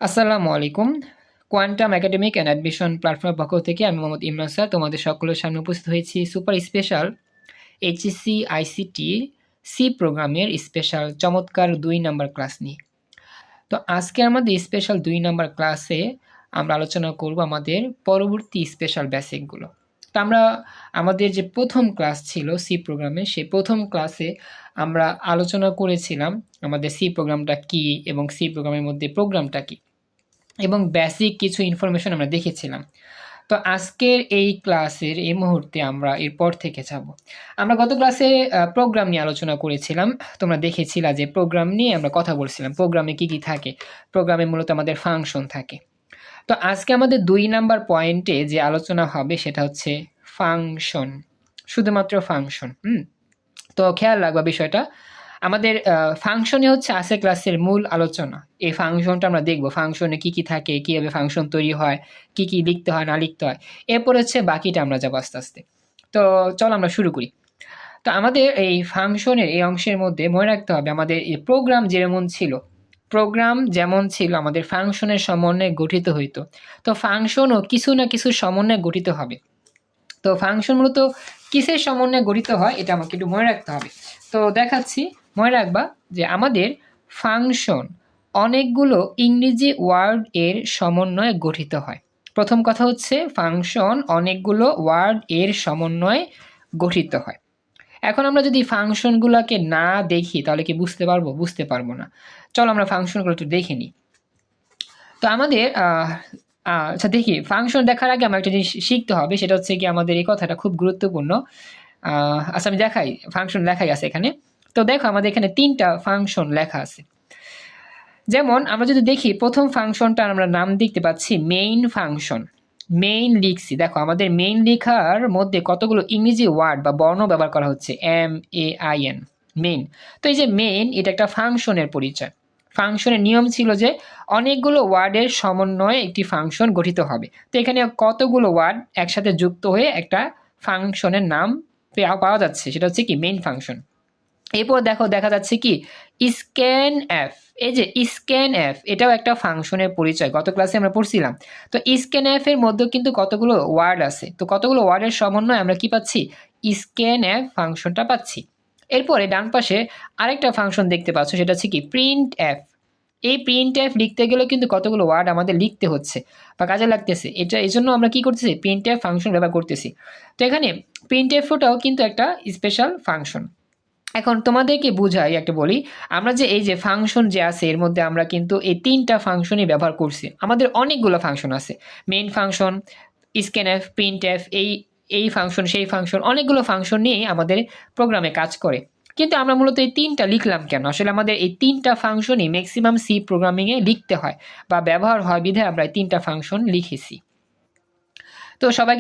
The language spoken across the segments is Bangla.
আসসালামু আলাইকুম। কোয়ান্টাম একাডেমিক অ্যান্ড অ্যাডমিশন প্ল্যাটফর্মের পক্ষ থেকে আমি মোহাম্মদ ইমরান স্যার তোমাদের সকলের সামনে উপস্থিত হয়েছি super special HSC ICT C প্রোগ্রামের স্পেশাল চমৎকার ২ নাম্বার ক্লাস নিয়ে। তো আজকে আমাদের স্পেশাল ২ নাম্বার ক্লাসে আমরা আলোচনা করব আমাদের পরবর্তী স্পেশাল বেসিকগুলো। তো আমরা আমাদের যে প্রথম ক্লাস ছিল সি প্রোগ্রামে, সেই প্রথম ক্লাসে আমরা আলোচনা করেছিলাম আমাদের সি প্রোগ্রামটা কী এবং সি প্রোগ্রামের মধ্যে প্রোগ্রামটা কী এবং বেসিক কিছু ইনফরমেশন আমরা দেখেছিলাম। তো আজকের এই ক্লাসের এই মুহূর্তে আমরা এরপর থেকে যাব। আমরা গত ক্লাসে প্রোগ্রাম নিয়ে আলোচনা করেছিলাম। তোমরা দেখেছিলা যে প্রোগ্রাম নিয়ে আমরা কথা বলছিলাম, প্রোগ্রামে কি কি থাকে। প্রোগ্রামে মূলত আমাদের ফাংশন থাকে। তো আজকে আমাদের ২ নাম্বার পয়েন্টে যে আলোচনা হবে সেটা হচ্ছে ফাংশন, শুধুমাত্র ফাংশন। তো খেয়াল রাখবা বিষয়টা, আমাদের ফাংশনে হচ্ছে আজকের ক্লাসের মূল আলোচনা। এই ফাংশনটা আমরা দেখব, ফাংশনে কি কি থাকে, কীভাবে ফাংশন তৈরি হয়, কি কি লিখতে হয় না লিখতে হয়, এরপর হচ্ছে বাকিটা আমরা যাবো আস্তে আস্তে। তো চল আমরা শুরু করি। তো আমাদের এই ফাংশনের এই অংশের মধ্যে মনে রাখতে হবে আমাদের এই প্রোগ্রাম যেমন ছিল আমাদের ফাংশনের সমন্বয়ে গঠিত হইতো। তো ফাংশনও কিছু না কিছু সমন্বয়ে গঠিত হবে। তো ফাংশন মূলত কিসের সমন্বয়ে গঠিত হয় এটা আমাকে একটু মনে রাখতে হবে। তো দেখাচ্ছি, মনে রাখবা যে আমাদের ফাংশন অনেকগুলো ইংরেজি ওয়ার্ড এর সমন্বয়ে গঠিত হয়। প্রথম কথা হচ্ছে ফাংশন অনেকগুলো ওয়ার্ড এর সমন্বয়ে গঠিত হয়। এখন আমরা যদি ফাংশনগুলোকে না দেখি তাহলে কি বুঝতে পারবো না। চলো আমরা ফাংশনগুলো একটু দেখে নিই। তো আমাদের আচ্ছা দেখি, ফাংশন দেখার আগে আমার একটা জিনিস শিখতে হবে, সেটা হচ্ছে কি আমাদের এই কথাটা খুব গুরুত্বপূর্ণ। আচ্ছা আমি দেখাই, ফাংশন লেখাই আছে এখানে। তো দেখো আমাদের এখানে ৩টা ফাংশন লেখা আছে। যেমন আমরা যদি দেখি প্রথম ফাংশনটা আমরা নাম দেখতে পাচ্ছি মেইন ফাংশন। মেইন লিখছি, দেখো আমাদের মেইন লেখার মধ্যে কতগুলো ইংরেজি ওয়ার্ড বা বর্ণ ব্যবহার করা হচ্ছে, MAIN, মেইন। তো এই যে মেইন, এটা একটা ফাংশনের পরিচয়। ফাংশনের নিয়ম ছিল যে অনেকগুলো ওয়ার্ডের সমন্বয়ে একটি ফাংশন গঠিত হবে। তো এখানে কতগুলো ওয়ার্ড একসাথে যুক্ত হয়ে একটা ফাংশনের নাম পাওয়া যাচ্ছে, সেটা হচ্ছে কি মেইন ফাংশন। এরপর দেখো দেখা যাচ্ছে কি স্ক্যান এফ, এই যে স্ক্যান এফ এটাও একটা ফাংশনের পরিচয়, গত ক্লাসে আমরা পড়ছিলাম। তো স্ক্যান এফ এর মধ্যে কিন্তু কতগুলো ওয়ার্ড আছে, তো কতগুলো ওয়ার্ডের সমন্বয়ে আমরা কি পাচ্ছি, স্ক্যান এফ ফাংশনটা পাচ্ছি। এরপরে ডান পাশে আরেকটা ফাংশন দেখতে পাচ্ছ, সেটা হচ্ছে কি প্রিন্ট এফ। এই প্রিন্ট এফ লিখতে গেলে কিন্তু কতগুলো ওয়ার্ড আমাদের লিখতে হচ্ছে বা কাজে লাগতেছে, এটা এই জন্য আমরা কি করতেছি, প্রিন্ট এফ ফাংশন ব্যবহার করতেছি। তো এখানে প্রিন্ট এফটাও কিন্তু একটা স্পেশাল ফাংশন। এখন তোমাদেরকে বুঝাই একটা বলি, আমরা যে এই যে ফাংশন যে আছে এর মধ্যে আমরা কিন্তু এই ৩টা ফাংশনই ব্যবহার করছি। আমাদের অনেকগুলো ফাংশন আছে, মেইন ফাংশন, স্ক্যানএফ, প্রিন্টএফ, এই ফাংশন সেই ফাংশন, অনেকগুলো ফাংশন নিয়ে আমাদের প্রোগ্রামে কাজ করে। কিন্তু আমরা মূলত এই ৩টা লিখলাম কেন? আসলে আমাদের এই ৩টা ফাংশনই ম্যাক্সিমাম সি প্রোগ্রামিংয়ে লিখতে হয় বা ব্যবহার হয় বিধায় আমরা এই ৩টা ফাংশন লিখেছি। তো সবাই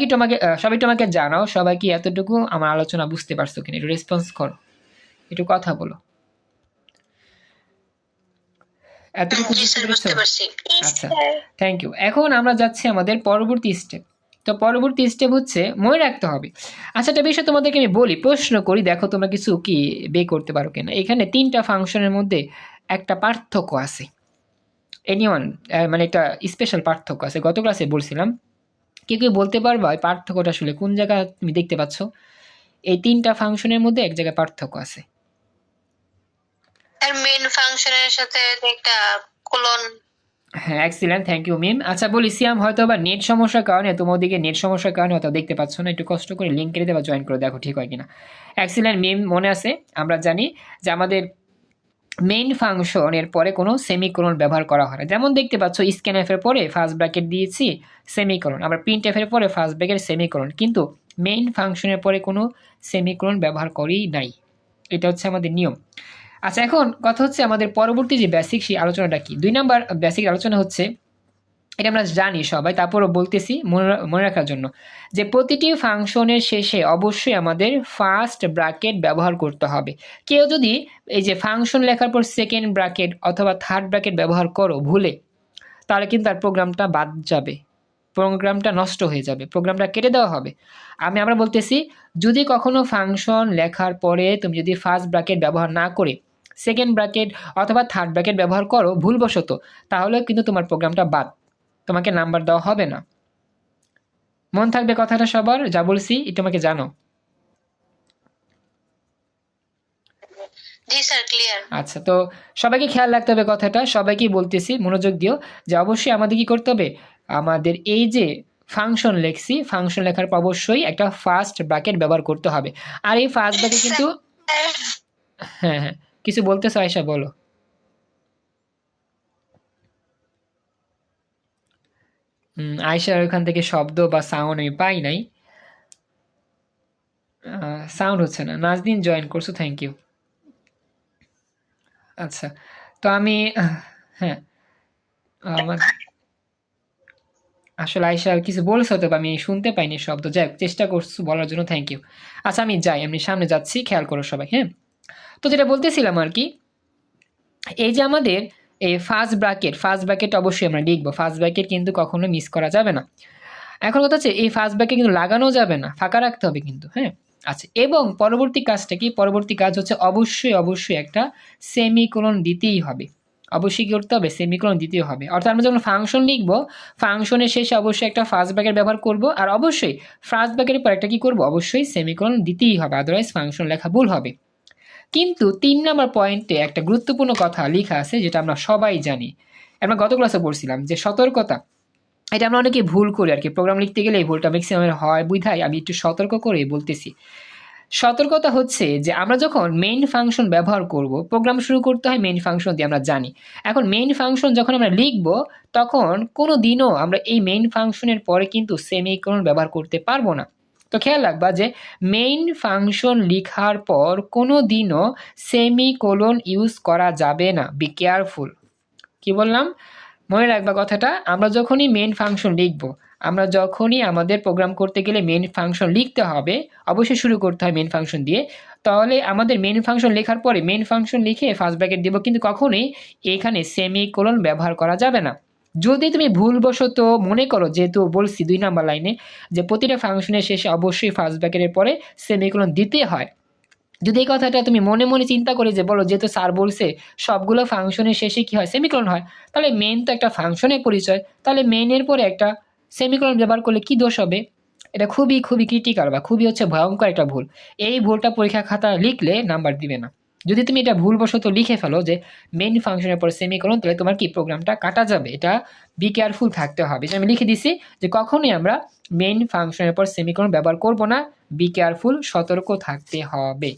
তোমাকে জানাও, সবাই কি এতটুকু আমার আলোচনা বুঝতে পারছো কিনা, একটু রেসপন্স করো, একটু কথা বলো। এতটুকু বুঝতে পেরেছো? আচ্ছা, থ্যাংক ইউ। এখন আমরা যাচ্ছি আমাদের পরবর্তী স্টেপ। তো পরবর্তী স্টেপ হচ্ছে মনে রাখতে হবে। আচ্ছা একটা বিষয় তোমাদেরকে আমি বলি, প্রশ্ন করি, দেখো তোমরা কিছু কি বের করতে পারো কিনা। এখানে ৩টা ফাংশনের মধ্যে একটা পার্থক্য আছে, এনিওয়ান মানে একটা স্পেশাল পার্থক্য আছে, গত ক্লাসে বলছিলাম। কেউ বলতে পারবা এই পার্থক্যটা আসলে কোন জায়গায় তুমি দেখতে পাচ্ছ? এই ৩টা ফাংশনের মধ্যে এক জায়গায় পার্থক্য আছে। তার মেইন ফাংশনের সাথে একটা কোলন। হ্যাঁ, এক্সিলেন্ট, থ্যাংক ইউ মিম। আচ্ছা বলি সিয়াম, হয়তো বা নেট সমস্যার কারণে তোমাদেরকে নেট সমস্যার কারণে হয়তো দেখতে পাচ্ছ না, একটু কষ্ট করে লিঙ্ক কেটে দেবা, জয়েন করে দেখো ঠিক হয় কিনা। এক্সিলেন্ট মিম, মনে আছে আমরা জানি যে আমাদের মেইন ফাংশনের পরে কোনো সেমিকোলন ব্যবহার করা হয় না। যেমন দেখতে পাচ্ছ স্ক্যানএফ এর পরে ফার্স্ট ব্র্যাকেট দিয়েছি সেমিকোলন, আবার প্রিন্টএফ এর পরে ফার্স্ট ব্র্যাকেট সেমিকোলন, কিন্তু মেইন ফাংশনের পরে কোনো সেমিকোলন ব্যবহার করেই নাই। এটা হচ্ছে আমাদের নিয়ম। আচ্ছা এখন কথা হচ্ছে আমাদের পরবর্তী যে বেসিক সেই আলোচনাটা কি। ২ নাম্বার বেসিক আলোচনা হচ্ছে, এটা আমরা জানি সবাই, তারপরও বলতেছি মনে রাখার জন্য, যে প্রতিটি ফাংশনের শেষে অবশ্যই আমাদের ফার্স্ট ব্র্যাকেট ব্যবহার করতে হবে। কেউ যদি এই যে ফাংশন লেখার পর সেকেন্ড ব্র্যাকেট অথবা থার্ড ব্র্যাকেট ব্যবহার করো ভুলে, তাহলে কিন্তু তার প্রোগ্রামটা বাদ যাবে, প্রোগ্রামটা নষ্ট হয়ে যাবে, প্রোগ্রামটা কেটে দেওয়া হবে। আমরা বলতেছি, যদি কখনো ফাংশন লেখার পরে তুমি যদি ফার্স্ট ব্র্যাকেট ব্যবহার না করে সেকেন্ড ব্র্যাকেট অথবা থার্ড ব্র্যাকেট ব্যবহার করো ভুলবশত, তাহলে কিন্তু তোমার প্রোগ্রামটা বাদ, তোমাকে নাম্বার দেওয়া হবে না। মন থাকবে কথাটা সবার, যা বলছি এটা আমাকে জানো। জি স্যার, ক্লিয়ার। আচ্ছা, তো সবাইকে খেয়াল রাখতে হবে কথাটা, সবাইকে বলতেছি মনোযোগ দিও যে অবশ্যই আমাদের কি করতে হবে, আমাদের এই যে ফাংশন লেখছি, ফাংশন লেখার পর অবশ্যই একটা ফার্স্ট ব্র্যাকেট ব্যবহার করতে হবে। আর এই ফার্স্ট ব্র্যাকেট কিন্তু হ্যাঁ হ্যাঁ, কিছু বলতেছো আয়শা, বলো। আয়শার ওখান থেকে শব্দ বা সাউন্ড আমি পাই নাই, সাউন্ড হচ্ছে না। নাজদিন জয়েন করছো, থ্যাংক ইউ। আচ্ছা, তো আমি হ্যাঁ আমার আসলে আয়শা কিছু বলছো তো, আমি শুনতে পাইনি শব্দ, যাই হোক, চেষ্টা করছো বলার জন্য থ্যাংক ইউ। আচ্ছা, আমি যাই, আমি সামনে যাচ্ছি, খেয়াল করো সবাই। হ্যাঁ, তো যেটা বলতেছিলাম আর কি, এই যে আমাদের এই ফার্স্ট ব্র্যাকেট অবশ্যই আমরা লিখবো, ফার্স্ট ব্র্যাকেট কিন্তু কখনো মিস করা যাবে না। এখন কথা হচ্ছে এই ফার্স্ট ব্র্যাকেট কিন্তু লাগানো যাবে না, ফাঁকা রাখতে হবে কিন্তু। হ্যাঁ, আচ্ছা, এবং পরবর্তী কাজটা কি, পরবর্তী কাজ হচ্ছে অবশ্যই একটা সেমিকোলন দিতেই হবে, অবশ্যই কি করতে হবে, সেমিকোলন দিতেই হবে। অর্থাৎ আমরা যখন ফাংশন লিখবো, ফাংশনের শেষে অবশ্যই একটা ফার্স্ট ব্র্যাকেট ব্যবহার করব, আর অবশ্যই ফার্স্ট ব্র্যাকেটের পর একটা কি করবো, অবশ্যই সেমিকোলন দিতেই হবে, আদারওয়াইজ ফাংশন লেখা ভুল হবে। কিন্তু 3 নাম্বার পয়েন্টে একটা গুরুত্বপূর্ণ কথা লেখা আছে, যেটা আমরা সবাই জানি, আমরা গত ক্লাসে পড়ছিলাম যে সতর্কতা, এটা আমরা অনেকে ভুল করি আর কি, প্রোগ্রাম লিখতে গেলে এই ভুলটা ম্যাক্সিমামের হয় বুঝাই, আমি একটু সতর্ক করে বলতেছি। সতর্কতা হচ্ছে যে আমরা যখন মেইন ফাংশন ব্যবহার করব, প্রোগ্রাম শুরু করতে হয় মেইন ফাংশন দিয়ে, আমরা জানি। এখন মেইন ফাংশন যখন আমরা লিখব, তখন কোনো দিনও আমরা এই মেইন ফাংশনের পরে কিন্তু সেমিকোলন ব্যবহার করতে পারবো না। তো খেয়াল রাখবা যে মেইন ফাংশন লেখার পর কোনো দিনও সেমিকোলন ইউজ করা যাবে না, বি কেয়ারফুল। কি বললাম, মনে রাখবা কথাটা, আমরা যখনই মেইন ফাংশন লিখব, আমরা যখনই আমাদের প্রোগ্রাম করতে গেলে মেইন ফাংশন লিখতে হবে, অবশ্যই শুরু করতে হয় মেইন ফাংশন দিয়ে, তাহলে আমাদের মেইন ফাংশন লেখার পরে মেইন ফাংশন লিখে ফার্স্ট ব্র্যাকেট দেব, কিন্তু কখনোই এখানে সেমিকোলন ব্যবহার করা যাবে না। যদি তুমি ভুলবশত মনে করো, যেহেতু বলছি 2 নাম্বার লাইনে যে প্রতিটা ফাংশনের শেষে অবশ্যই ফার্স্ট ব্র্যাকেটের পরে সেমিকোলন দিতে হয়, যদি এই কথাটা তুমি মনে মনে চিন্তা করে যে বলো যেহেতু স্যার বলছে সবগুলো ফাংশনের শেষে কি হয়, সেমিকোলন হয়, তাহলে মেইন তো একটা ফাংশনের পরিচয়, তাহলে মেইনের পরে একটা সেমিকোলন ব্যবহার করলে কি দোষ হবে? এটা খুবই ক্রিটিক্যাল বা খুবই হচ্ছে ভয়ঙ্কর একটা ভুল। এই ভুলটা পরীক্ষা খাতা লিখলে নাম্বার দিবে না। যদি তুমি এটা ভুলবশত লিখে ফেলো যে মেইন ফাংশনের পর সেমিকোলন, তাহলে তোমার কি প্রোগ্রামটা কাটা যাবে, এটা বি কেয়ারফুল থাকতে হবে। আমি লিখে দিছি যে কখনোই আমরা মেইন ফাংশনের পর সেমিকোলন ব্যবহার করব না, বি কেয়ারফুল, সতর্ক থাকতে হবে।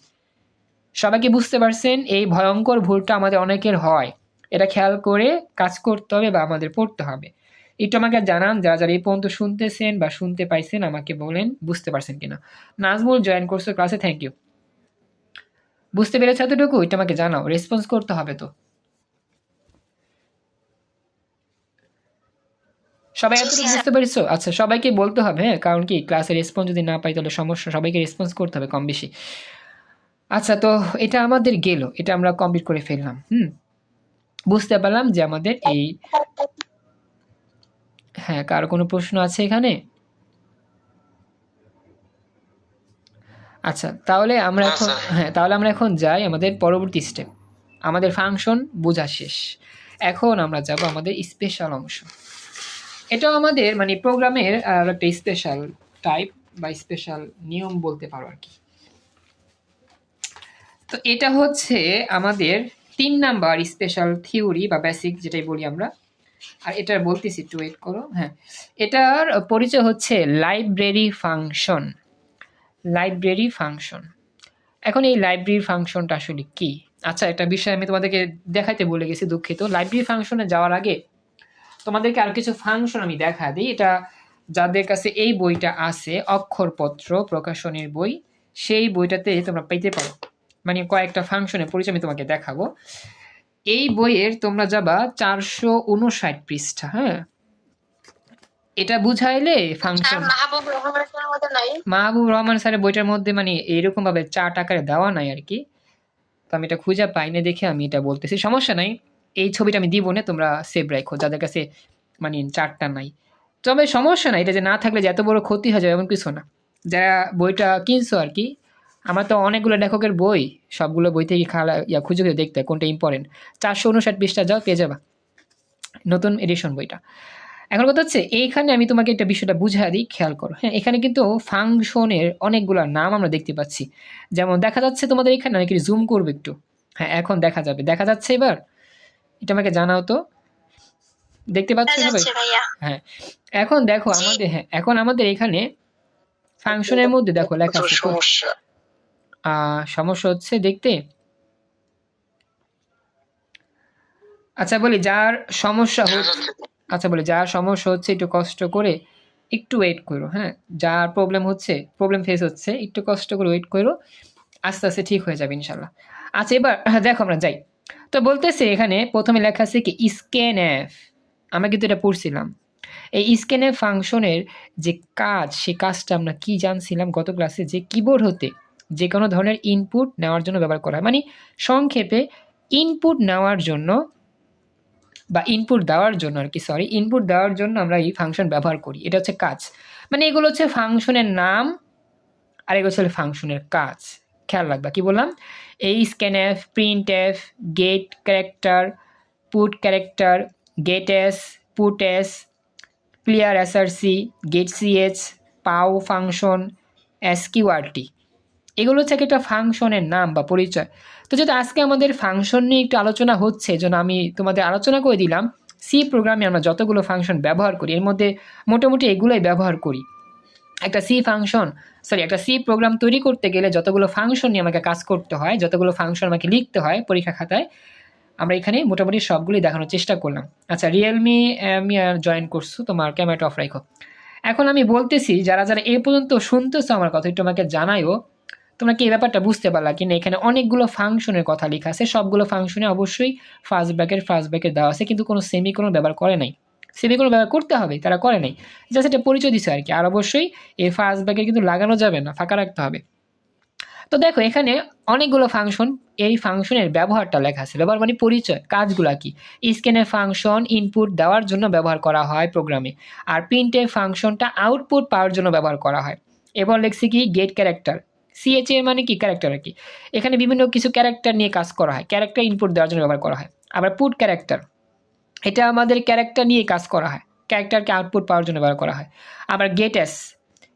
সবাইকে বুঝতে পারছেন? এই ভয়ঙ্কর ভুলটা আমাদের অনেকের হয়, এটা খেয়াল করে কাজ করতে হবে বা আমাদের পড়তে হবে। একটু আমাকে জানান, যারা যারা এই পর্যন্ত শুনতেছেন বা শুনতে পাইছেন, আমাকে বলেন বুঝতে পারছেন কিনা। নাজমুল জয়েন করছো ক্লাসে, থ্যাংক ইউ। বুঝতে পেরেছো এতটুকু? এটা আমাকে জানাও, রেসপন্স করতে হবে তো। সবাই এতটুকু বুঝতে পেরেছো? আচ্ছা, সবাইকে বলতে হবে, হ্যাঁ, কারণ কি ক্লাসে রেসপন্স যদি না পাই তাহলে সমস্যা, সবাইকে রেসপন্স করতে হবে কম বেশি। আচ্ছা, তো এটা আমাদের গেল, এটা আমরা কমপ্লিট করে ফেললাম। বুঝতে পারলাম যে আমাদের এই, হ্যাঁ, কারো কোনো প্রশ্ন আছে এখানে? আচ্ছা, তাহলে আমরা এখন, হ্যাঁ, তাহলে আমরা এখন যাই আমাদের পরবর্তী স্টেপ। আমাদের ফাংশন বোঝা শেষ, এখন আমরা যাব আমাদের স্পেশাল অংশ। এটাও আমাদের মানে প্রোগ্রামের একটা স্পেশাল টাইপ বা স্পেশাল নিয়ম বলতে পারো আর কি। তো এটা হচ্ছে আমাদের 3 নাম্বার স্পেশাল থিওরি বা বেসিক যেটাই বলি আমরা। আর এটার বলতেছি, একটু ওয়েট করো। হ্যাঁ, এটার পরিচয় হচ্ছে লাইব্রেরি ফাংশন। লাইব্রেরি ফাংশন, এখন এই লাইব্রেরি ফাংশনটা আসলে কি? আচ্ছা, একটা বিষয় আমি তোমাদেরকে দেখাইতে বলে গেছি, দুঃখিত। লাইব্রেরি ফাংশনে যাওয়ার আগে তোমাদেরকে আরো কিছু ফাংশন আমি দেখা দিই। এটা যাদের কাছে এই বইটা আছে, অক্ষরপত্র প্রকাশনের বই, সেই বইটাতে তোমরা পেতে পারো। মানে কয়েকটা ফাংশনের পরিচয় আমি তোমাকে দেখাবো। এই বইয়ের তোমরা যাবা 459 পৃষ্ঠা। হ্যাঁ, এটা বুঝাইলে ফাংশন, মাহবুব রহমান স্যারের বইটার মধ্যে মানে এরকম ভাবে চার্ট আকারে দেওয়া নাই আর কি। তো আমি এটা খুঁজে পাই না দেখে আমি এটা বলতেছি, সমস্যা নাই, এই ছবিটা আমি দিব না, তোমরা সেভ রাখো যাদের কাছে মানে চার্টটা নাই। তবে সমস্যা নাই, এটা যে না থাকলে যে এত বড় ক্ষতি হয়ে যাবে এমন কিছু না। যারা বইটা কিনছো আর কি, আমার তো অনেকগুলো লেখকের বই, সবগুলো বই থেকে খুঁজে খুঁজে দেখতে হয় কোনটা ইম্পর্টেন্ট। 459 পৃষ্ঠা যাও, পেয়ে যাবা নতুন এডিশন বইটা। এখন কথা হচ্ছে এইখানে আমি তোমাকে একটা বিষয়টা বুঝিয়ে দিই, খেয়াল করো। হ্যাঁ, এখানে কিন্তু ফাংশনের অনেকগুলো নাম আমরা দেখতে পাচ্ছি। যেমন দেখা যাচ্ছে তোমাদের এখানে, অনেক জুম করবে একটু। হ্যাঁ, এখন দেখা যাবে, দেখা যাচ্ছে এবার? এটা আমাকে জানাও তো, দেখতে পাচ্ছ সবাই? হ্যাঁ, এখন দেখো আমাদের, হ্যাঁ এখন আমাদের এখানে ফাংশনের মধ্যে দেখো লেখা আছে সমস্যা হচ্ছে দেখতে। আচ্ছা বলি যার সমস্যা হচ্ছে, আচ্ছা বলি যার সমস্যা হচ্ছে একটু কষ্ট করে একটু ওয়েট করো। হ্যাঁ, যার প্রবলেম ফেস হচ্ছে একটু কষ্ট করে ওয়েট করো, আস্তে আস্তে ঠিক হয়ে যাবে ইনশাল্লাহ। আচ্ছা এবার দেখো আমরা যাই। তো বলতেছে এখানে প্রথমে লেখা আছে কি স্ক্যানএফ, আমরা কিন্তু এটা পড়ছিলাম। এই স্ক্যানএফ ফাংশনের যে কাজ, সেই কাজটা আমরা কি জানছিলাম গত ক্লাসে, যে কিবোর্ড হতে যে কোনো ধরনের ইনপুট নেওয়ার জন্য ব্যবহার করা হয়। মানে সংক্ষেপে ইনপুট নেওয়ার জন্য বা ইনপুট দেওয়ার জন্য আর কি, সরি, ইনপুট দেওয়ার জন্য আমরা এই ফাংশন ব্যবহার করি। এটা হচ্ছে কাজ, মানে এগুলো হচ্ছে ফাংশনের নাম আর এগুলো হচ্ছে ফাংশনের কাজ। খেয়াল রাখবা কি বললাম, এই scanf, printf, get character, put character, gets, puts, clear SRC, গেট সিএচ, পাও ফাংশন, এসকিউআরটি, এগুলো হচ্ছে একটা ফাংশনের নাম বা পরিচয়। তো যেহেতু আজকে আমাদের ফাংশন নিয়ে একটু আলোচনা হচ্ছে, জন্য আমি তোমাদের আলোচনা করে দিলাম সি প্রোগ্রামে আমরা যতগুলো ফাংশন ব্যবহার করি এর মধ্যে মোটামুটি এগুলোই ব্যবহার করি। একটা সি প্রোগ্রাম তৈরি করতে গেলে যতগুলো ফাংশন নিয়ে আমাকে কাজ করতে হয়, যতগুলো ফাংশন আমাকে লিখতে হয় পরীক্ষা খাতায়, আমরা এখানে মোটামুটি সবগুলোই দেখানোর চেষ্টা করলাম। আচ্ছা রিয়েলমি আমি জয়েন করছো, তোমার ক্যামেরাটা অফ রাখো। এখন আমি বলতেছি যারা যারা এই পর্যন্ত শুনতেছো আমার কথা, একটু আমাকে জানাইও তোমরা কি এই ব্যাপারটা বুঝতে পারলা কিনা। এখানে অনেকগুলো ফাংশনের কথা লেখা আছে, সবগুলো ফাংশনে অবশ্যই ফার্স্ট ব্র্যাকেট দেওয়া আছে, কিন্তু কোনো সেমিকোলন ব্যবহার করে নাই। সেমিকোলন ব্যবহার করতে হবে, তারা করে নাই, জাস্ট এটা পরিচয় দিচ্ছে আর কি। আর অবশ্যই এই ফার্স্ট ব্র্যাকেট কিন্তু লাগানো যাবে না, ফাঁকা রাখতে হবে। তো দেখো এখানে অনেকগুলো ফাংশন, এই ফাংশনের ব্যবহারটা লেখা আছে। ব্যবহার মানে পরিচয়, কাজগুলা কি। স্ক্যানএফ ফাংশন ইনপুট দেওয়ার জন্য ব্যবহার করা হয় প্রোগ্রামে, আর প্রিন্টএফ ফাংশনটা আউটপুট পাওয়ার জন্য ব্যবহার করা হয়। এবার লেখছি কি গেট ক্যারেক্টার, সিএচ এর মানে কি ক্যারেক্টার আর কি। এখানে বিভিন্ন কিছু ক্যারেক্টার নিয়ে কাজ করা হয়, ক্যারেক্টার ইনপুট দেওয়ার জন্য ব্যবহার করা হয়। আবার পুট ক্যারেক্টার, এটা আমাদের ক্যারেক্টার নিয়ে কাজ করা হয়, ক্যারেক্টারকে আউটপুট পাওয়ার জন্য ব্যবহার করা হয়। আবার গেট এস,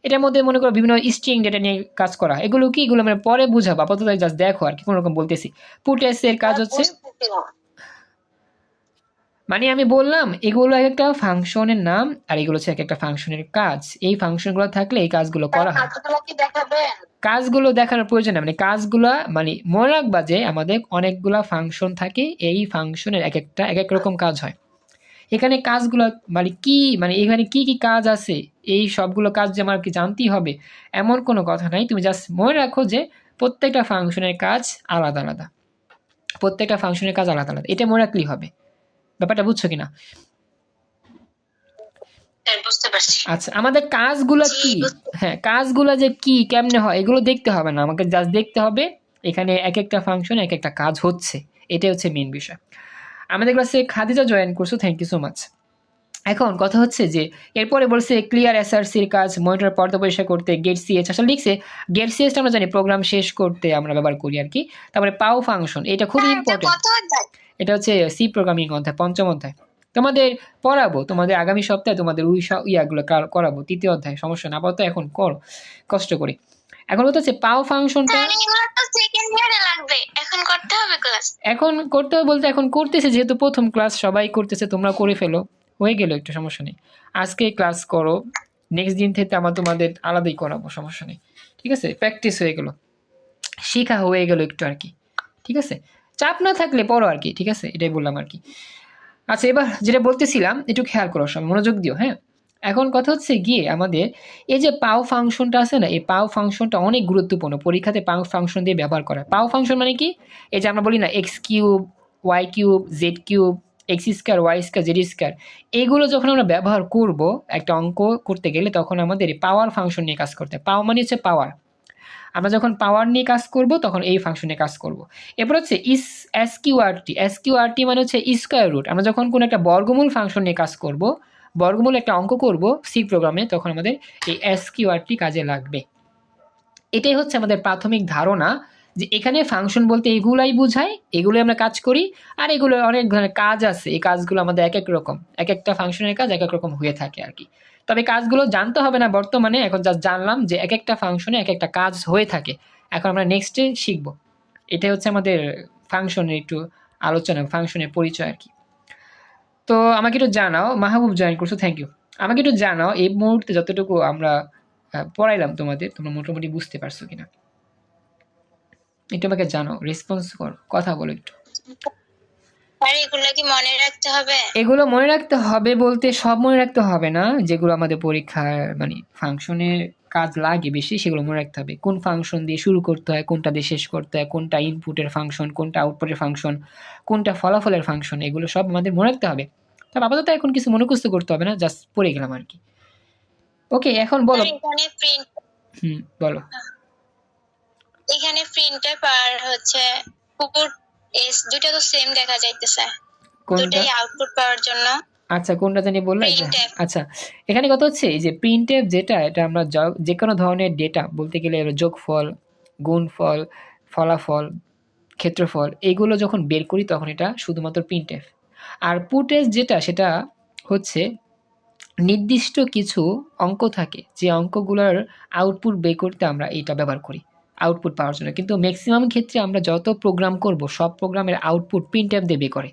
এটার মধ্যে মনে করো বিভিন্ন স্ট্রিং ডেটা নিয়ে কাজ করা হয়। এগুলো কি, এগুলো মানে পরে বুঝাবো, আপাতত জাস্ট দেখো আর কি, কোনো রকম বলতেছি। পুট এস এর কাজ হচ্ছে, মানে আমি বললাম এগুলো এক একটা ফাংশনের নাম আর এগুলো হচ্ছে এক একটা ফাংশনের কাজ। এই ফাংশনগুলো থাকলে এই কাজগুলো করা হয়। কাজগুলো দেখানোর প্রয়োজন নেই, মানে কাজগুলো মানে মনে রাখবা যে আমাদের অনেকগুলা ফাংশন থাকে, এই ফাংশনের এক একটা এক এক রকম কাজ হয়। এখানে কাজগুলো মানে কি, মানে এখানে কি কি কাজ আছে, এই সবগুলো কাজ যে আমার কি জানতেই হবে এমন কোনো কথা নাই। তুমি জাস্ট মনে রাখো যে প্রত্যেকটা ফাংশনের কাজ আলাদা আলাদা, প্রত্যেকটা ফাংশনের কাজ আলাদা আলাদা, এটা মনে রাখলেই হবে। ব্যাপারটা বুঝছো কিনা? আচ্ছা আমাদের কাজগুলো কি, হ্যাঁ কাজগুলো যে কি কেমনে হয় এগুলো দেখতে হবে না, আমাকে জাস্ট দেখতে হবে এখানে এক একটা ফাংশন এক একটা কাজ হচ্ছে, এটাই হচ্ছে মেইন বিষয়। আমাদের ক্লাসে খাদিজা জয়েন করছো, থ্যাংক ইউ সো মাচ। এখন কথা হচ্ছে যে এরপরে বলছে ক্লিয়ার এসআরসির কাজ, মনিটর পর্দা পরিষ্কার করতে, গেট সিএচ আসলে লিখছে গেট সিএচটা আমরা জানি প্রোগ্রাম শেষ করতে আমরা ব্যবহার করি আর কি। তারপরে পাও ফাংশন, এটা খুবই ইম্পর্টেন্ট, এটা হচ্ছে সি প্রোগ্রামিং অধ্যায়, পঞ্চম অধ্যায়। তোমাদের পড়াবো, তোমাদের আগামী সপ্তাহে তোমাদের ওই ইয়াগুলো করাবো, তৃতীয় অধ্যায়, সমস্যা না, আপাতত এখন করো কষ্ট করে। এখন হচ্ছে পাও ফাংশনটা এখন করতে হবে বলতে এখন করতেছে, যেহেতু প্রথম ক্লাস সবাই করতেছে, তোমরা করে ফেলো, হয়ে গেল একটু, সমস্যা নেই। আজকে ক্লাস করো, নেক্সট দিন থেকে আমার তোমাদের আলাদাই করাবো, সমস্যা নেই, ঠিক আছে। প্র্যাকটিস হয়ে গেল, শেখা হয়ে গেল একটু আর কি, ঠিক আছে। চাপ না থাকলে পড়ো আর কি, ঠিক আছে, এটাই বললাম আর কি। আচ্ছা এবার যেটা বলতেছিলাম একটু খেয়াল করো, সব মনোযোগ দিও। হ্যাঁ, এখন কথা হচ্ছে গিয়ে আমাদের এই যে পাও ফাংশনটা আছে না, এই পাও ফাংশনটা অনেক গুরুত্বপূর্ণ, পরীক্ষাতে পাও ফাংশন দিয়ে ব্যবহার করা। পাও ফাংশন মানে কি, এই যে আমরা বলি না x cube, y cube, z cube, x square, y square, z square, এইগুলো যখন আমরা ব্যবহার করব একটা অঙ্ক করতে গেলে তখন আমাদের পাওয়ার ফাংশন নিয়ে কাজ করতে হয়। পাও মানে হচ্ছে পাওয়ার, আমরা যখন পাওয়ার নিয়ে কাজ করব তখন এই ফাংশনে কাজ করব। এরপর হচ্ছে এসকিউআরটি মানে হচ্ছে স্কোয়ার রুট, আমরা যখন কোনো একটা বর্গমূল ফাংশন নিয়ে কাজ করব, বর্গমূল একটা অঙ্ক করব সি প্রোগ্রামে, তখন আমাদের এই এসকিউআরটি কাজে লাগবে। এটাই হচ্ছে আমাদের প্রাথমিক ধারণা যে এখানে ফাংশন বলতে এগুলাই বোঝায়, এগুলোই আমরা কাজ করি, আর এগুলো অনেক ধরনের কাজ আছে, এই কাজগুলো আমাদের এক এক রকম, এক একটা ফাংশনের কাজ এক এক রকম হয়ে থাকে আর কি। তবে কাজগুলো জানতে হবে না বর্তমানে, এখন জাস্ট জানলাম যে এক একটা ফাংশনে এক একটা কাজ হয়ে থাকে। এখন আমরা নেক্সটে শিখবো। এটাই হচ্ছে আমাদের ফাংশনের একটু আলোচনা, ফাংশনের পরিচয় আর কি। তো আমাকে একটু জানাও, মাহবুব জয়েন করছো, থ্যাংক ইউ। আমাকে একটু জানাও এই মুহূর্তে যতটুকু আমরা পড়াইলাম তোমাদের, তোমরা মোটামুটি বুঝতে পারছো কিনা, একটু আমাকে জানাও, রেসপন্স করো, কথা বলো একটু। আর এগুলো কি মনে রাখতে হবে? এগুলো মনে রাখতে হবে বলতে সব মনে রাখতে হবে না, যেগুলো আমাদের পরীক্ষার মানে ফাংশনের কাজ লাগে বেশি সেগুলো মনে রাখতে হবে। কোন ফাংশন দিয়ে শুরু করতে হয়, কোনটা দিয়ে শেষ করতে হয়, কোনটা ইনপুটের ফাংশন, কোনটা আউটপুটের ফাংশন, কোনটা ফলাফলের ফাংশন, এগুলো সব আমাদের মনে রাখতে হবে। তবে আপাতত এখন কিছু মনোকুস্থ করতে হবে না, জাস্ট পড়ে গেলাম আর কি। ওকে, এখন বলো। এখানে প্রিন্ট বলো। এখানে প্রিন্টএফ আর হচ্ছে পুট এস দুটো তো সেম দেখা যাইতেছে, কোনটা? দুটোই আউটপুট পাওয়ার জন্য। আচ্ছা, কোনটা জানি বললে? printf। আচ্ছা, এখানে কথা হচ্ছে এই যে প্রিন্টএফ যেটা, এটা আমরা যে কোনো ধরনের ডেটা বলতে গেলে যোগফল, গুণফল, ফলাফল, ক্ষেত্রফল, এগুলো যখন বের করি তখন এটা শুধুমাত্র প্রিন্টএফ। আর পুটএস যেটা, সেটা হচ্ছে নির্দিষ্ট কিছু অঙ্ক থাকে, যে অঙ্কগুলোর আউটপুট বের করতে আমরা এটা ব্যবহার করি আউটপুট পাওয়ার জন্য। কিন্তু ম্যাক্সিমাম ক্ষেত্রে আমরা যত প্রোগ্রাম করব সব প্রোগ্রামের আউটপুট প্রিন্টএফ দিয়ে বের করে।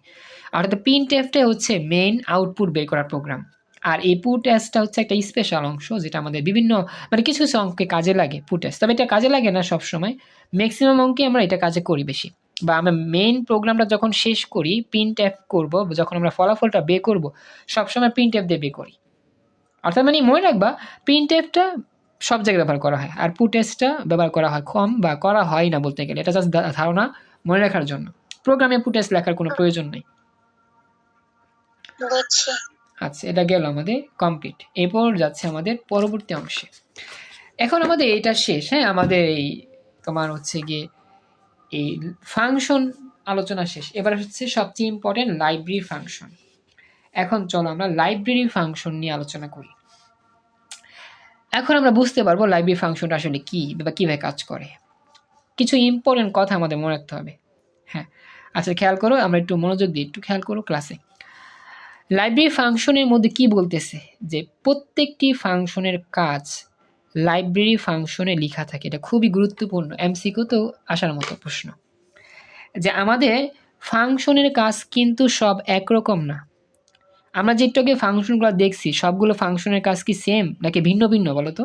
অর্থাৎ প্রিন্টএফটা হচ্ছে মেইন আউটপুট বের করার প্রোগ্রাম। আর এই পুটএসটা হচ্ছে একটা স্পেশাল অংশ, যেটা আমাদের বিভিন্ন মানে কিছু কিছু অঙ্কে কাজে লাগে পুটএস। তবে এটা কাজে লাগে না সবসময়, ম্যাক্সিমাম অঙ্কে আমরা এটা কাজে করি বেশি। বা আমরা মেইন প্রোগ্রামটা যখন শেষ করি প্রিন্টএফ করব, যখন আমরা ফলাফলটা বের করব সবসময় প্রিন্টএফ দিয়ে বের করি। অর্থাৎ মানে মনে রাখবা প্রিন্টএফটা সব জায়গায় ব্যবহার করা হয়, আর পুটএসটা ব্যবহার করা হয় কম বা করা হয় না বলতে গেলে। এটা জাস্ট ধারণা মনে রাখার জন্য, প্রোগ্রামে পুটএস লেখার কোনো প্রয়োজন নেই। আচ্ছা, এটা গেল আমাদের কমপ্লিট। এরপর যাচ্ছে আমাদের পরবর্তী অংশে। এখন আমাদের এটা শেষ, হ্যাঁ, আমাদের এই তোমার হচ্ছে গিয়ে এই ফাংশন আলোচনা শেষ। এবার হচ্ছে সবচেয়ে ইম্পর্টেন্ট লাইব্রেরি ফাংশন। এখন চলো আমরা লাইব্রেরি ফাংশন নিয়ে আলোচনা করি। এখন আমরা বুঝতে পারবো লাইব্রেরি ফাংশনটা আসলে কি বা কিভাবে কাজ করে। কিছু ইম্পর্টেন্ট কথা আমাদের মনে রাখতে হবে। হ্যাঁ, আচ্ছা খেয়াল করো, আমরা একটু মনোযোগ দিই, একটু খেয়াল করো ক্লাসে। লাইব্রেরি ফাংশনের মধ্যে কি বলতেছে, যে প্রত্যেকটি ফাংশনের কাজ লাইব্রেরি ফাংশনে লেখা থাকে। এটা খুবই গুরুত্বপূর্ণ, এমসিকিউ তো আসার মতো প্রশ্ন, যে আমাদের ফাংশনের কাজ কিন্তু সব একরকম না। আমরা যে একটু আগে ফাংশনগুলো দেখছি, সবগুলো ফাংশনের কাজ কি সেম নাকি ভিন্ন ভিন্ন বলো তো?